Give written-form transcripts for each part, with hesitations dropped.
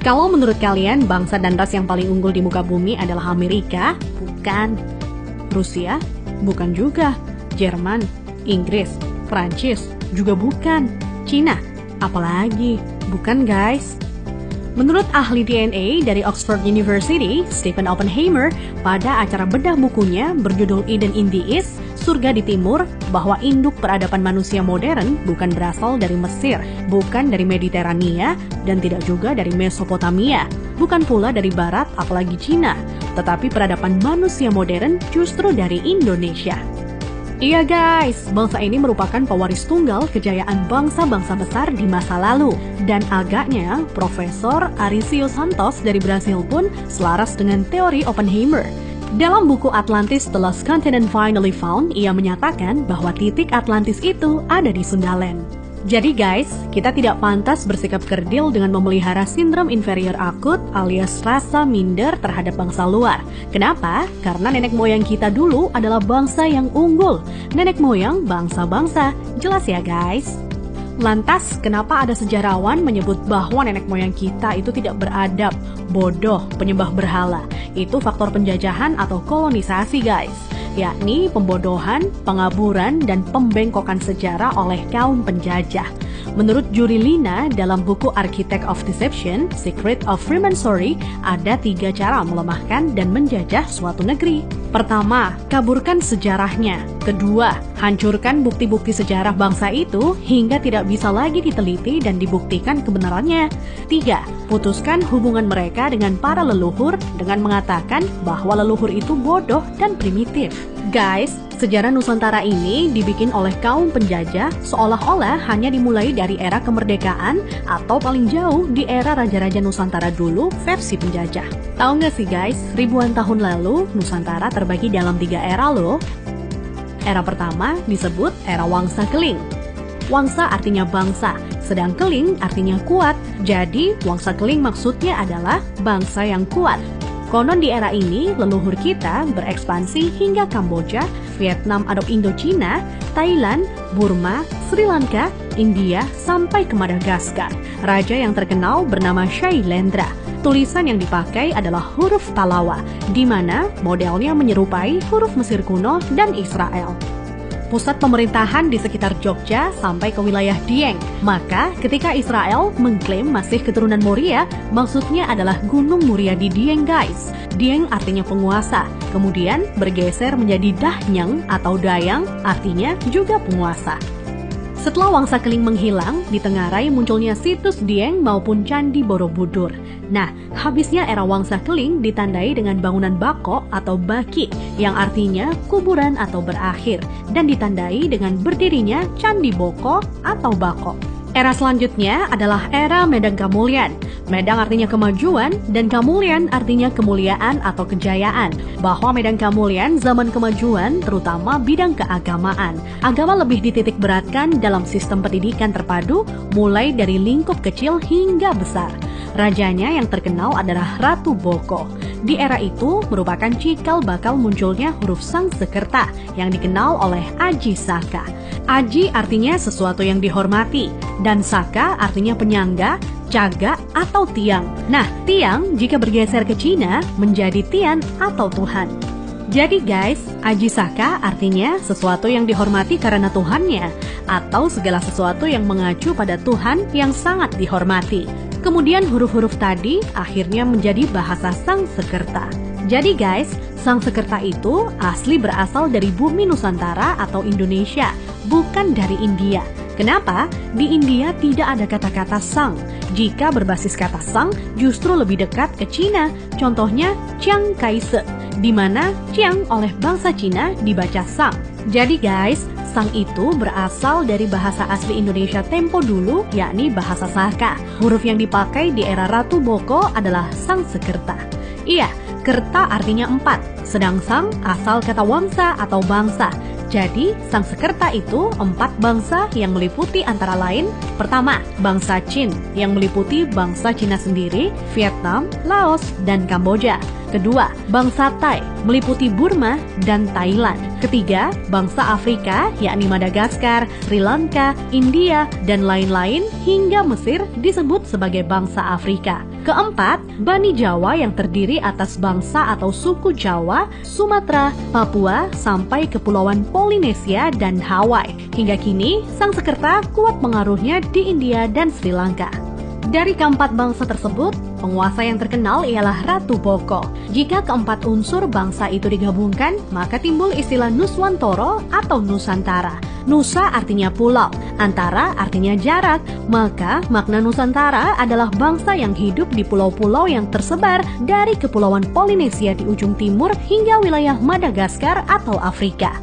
Kalau menurut kalian bangsa dan ras yang paling unggul di muka bumi adalah Amerika? Bukan. Rusia? Bukan juga. Jerman? Inggris? Prancis? Juga bukan. Cina? Apalagi? Bukan guys. Menurut ahli DNA dari Oxford University, Stephen Oppenheimer, pada acara bedah bukunya berjudul Eden in the East, Surga di Timur, bahwa induk peradaban manusia modern bukan berasal dari Mesir, bukan dari Mediterania, dan tidak juga dari Mesopotamia, bukan pula dari Barat apalagi Cina, tetapi peradaban manusia modern justru dari Indonesia. Iya guys, bangsa ini merupakan pewaris tunggal kejayaan bangsa-bangsa besar di masa lalu. Dan agaknya, Profesor Arício Santos dari Brasil pun selaras dengan teori Oppenheimer. Dalam buku Atlantis The Lost Continent Finally Found, ia menyatakan bahwa titik Atlantis itu ada di Sundaland. Jadi guys, kita tidak pantas bersikap kerdil dengan memelihara sindrom inferior akut alias rasa minder terhadap bangsa luar. Kenapa? Karena nenek moyang kita dulu adalah bangsa yang unggul. Nenek moyang bangsa-bangsa. Jelas ya guys? Lantas, kenapa ada sejarawan menyebut bahwa nenek moyang kita itu tidak beradab, bodoh, penyembah berhala? Itu faktor penjajahan atau kolonisasi guys, yakni pembodohan, pengaburan, dan pembengkokan sejarah oleh kaum penjajah. Menurut Juri Lina dalam buku Architect of Deception, Secret of Freemasonry, ada 3 cara melemahkan dan menjajah suatu negeri. Pertama, kaburkan sejarahnya. Kedua, hancurkan bukti-bukti sejarah bangsa itu hingga tidak bisa lagi diteliti dan dibuktikan kebenarannya. 3, putuskan hubungan mereka dengan para leluhur dengan mengatakan bahwa leluhur itu bodoh dan primitif. Guys, sejarah Nusantara ini dibikin oleh kaum penjajah seolah-olah hanya dimulai dari era kemerdekaan atau paling jauh di era Raja-Raja Nusantara dulu versi penjajah. Tahu nggak sih guys, ribuan tahun lalu Nusantara terbagi dalam 3 era loh. Era pertama disebut era Wangsa Keling. Wangsa artinya bangsa, sedang Keling artinya kuat. Jadi Wangsa Keling maksudnya adalah bangsa yang kuat. Konon di era ini, leluhur kita berekspansi hingga Kamboja, Vietnam atau Indochina, Thailand, Burma, Sri Lanka, India, sampai ke Madagaskar. Raja yang terkenal bernama Shailendra. Tulisan yang dipakai adalah huruf Talawa, di mana modelnya menyerupai huruf Mesir kuno dan Israel. Pusat pemerintahan di sekitar Jogja sampai ke wilayah Dieng. Maka ketika Israel mengklaim masih keturunan Moria, maksudnya adalah Gunung Muria di Dieng guys. Dieng artinya penguasa, kemudian bergeser menjadi Dahnyang atau Dayang, artinya juga penguasa. Setelah Wangsa Keling menghilang, di Tenggarai munculnya situs Dieng maupun Candi Borobudur. Nah, habisnya era Wangsa Keling ditandai dengan bangunan Bako atau Baki, yang artinya kuburan atau berakhir, dan ditandai dengan berdirinya Candi Boko atau Bako. Era selanjutnya adalah era Medang Kamulyan. Medang artinya kemajuan dan Kamulyan artinya kemuliaan atau kejayaan. Bahwa Medang Kamulyan zaman kemajuan terutama bidang keagamaan. Agama lebih dititik beratkan dalam sistem pendidikan terpadu mulai dari lingkup kecil hingga besar. Rajanya yang terkenal adalah Ratu Boko. Di era itu merupakan cikal bakal munculnya huruf Sangsekerta yang dikenal oleh Aji Saka. Aji artinya sesuatu yang dihormati, dan Saka artinya penyangga, caga, atau tiang. Nah, tiang jika bergeser ke Cina menjadi Tian atau Tuhan. Jadi guys, Aji Saka artinya sesuatu yang dihormati karena Tuhannya, atau segala sesuatu yang mengacu pada Tuhan yang sangat dihormati. Kemudian huruf-huruf tadi akhirnya menjadi bahasa Sangsekerta. Jadi guys, Sangsekerta itu asli berasal dari bumi Nusantara atau Indonesia, bukan dari India. Kenapa? Di India tidak ada kata-kata sang. Jika berbasis kata sang, justru lebih dekat ke Cina. Contohnya Chiang Kai-shek, di mana Chiang oleh bangsa Cina dibaca sang. Jadi guys, sang itu berasal dari bahasa asli Indonesia tempo dulu, yakni bahasa Saka. Huruf yang dipakai di era Ratu Boko adalah Sangsekerta. Iya, kerta artinya 4, sedang sang asal kata wangsa atau bangsa. Jadi, Sangsekerta itu 4 bangsa yang meliputi antara lain, pertama, bangsa Qin yang meliputi bangsa Cina sendiri, Vietnam, Laos, dan Kamboja. Kedua, bangsa Thai, meliputi Burma dan Thailand. Ketiga, bangsa Afrika, yakni Madagaskar, Sri Lanka, India, dan lain-lain hingga Mesir disebut sebagai bangsa Afrika. Keempat, Bani Jawa yang terdiri atas bangsa atau suku Jawa, Sumatera, Papua, sampai Kepulauan Polinesia dan Hawaii. Hingga kini, Sangsekerta kuat pengaruhnya di India dan Sri Lanka. Dari keempat bangsa tersebut, penguasa yang terkenal ialah Ratu Boko. Jika keempat unsur bangsa itu digabungkan, maka timbul istilah Nuswantara atau Nusantara. Nusa artinya pulau, antara artinya jarak, maka makna Nusantara adalah bangsa yang hidup di pulau-pulau yang tersebar dari Kepulauan Polinesia di ujung timur hingga wilayah Madagaskar atau Afrika.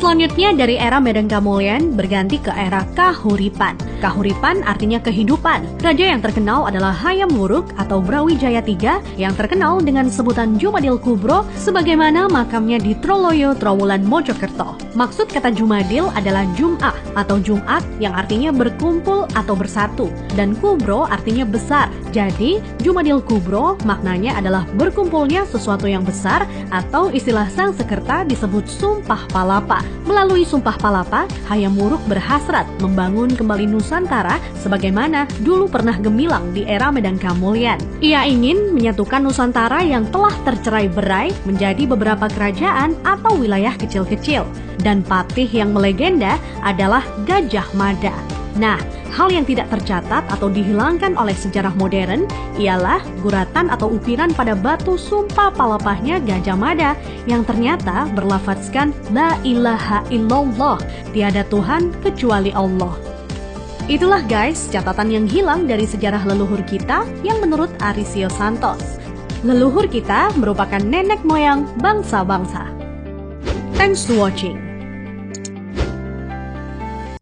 Selanjutnya dari era Medan Kamulyan berganti ke era Kahuripan. Kahuripan artinya kehidupan. Raja yang terkenal adalah Hayam Wuruk atau Brawijaya III yang terkenal dengan sebutan Jumadil Kubro sebagaimana makamnya di Troloyo, Trowulan, Mojokerto. Maksud kata Jumadil adalah Jum'ah atau Jumat yang artinya berkumpul atau bersatu dan Kubro artinya besar. Jadi Jumadil Kubro maknanya adalah berkumpulnya sesuatu yang besar atau istilah Sangsekerta disebut Sumpah Palapa. Melalui Sumpah Palapa, Hayam Wuruk berhasrat membangun kembali Nusantara sebagaimana dulu pernah gemilang di era Medan Kamulyan. Ia ingin menyatukan Nusantara yang telah tercerai-berai menjadi beberapa kerajaan atau wilayah kecil-kecil. Dan patih yang melegenda adalah Gajah Mada. Nah, hal yang tidak tercatat atau dihilangkan oleh sejarah modern ialah guratan atau ukiran pada batu sumpah palapahnya Gajah Mada yang ternyata berlafazkan La ilaha illallah, tiada Tuhan kecuali Allah. Itulah guys, catatan yang hilang dari sejarah leluhur kita yang menurut Arisio Santos. Leluhur kita merupakan nenek moyang bangsa-bangsa. Thanks to watching.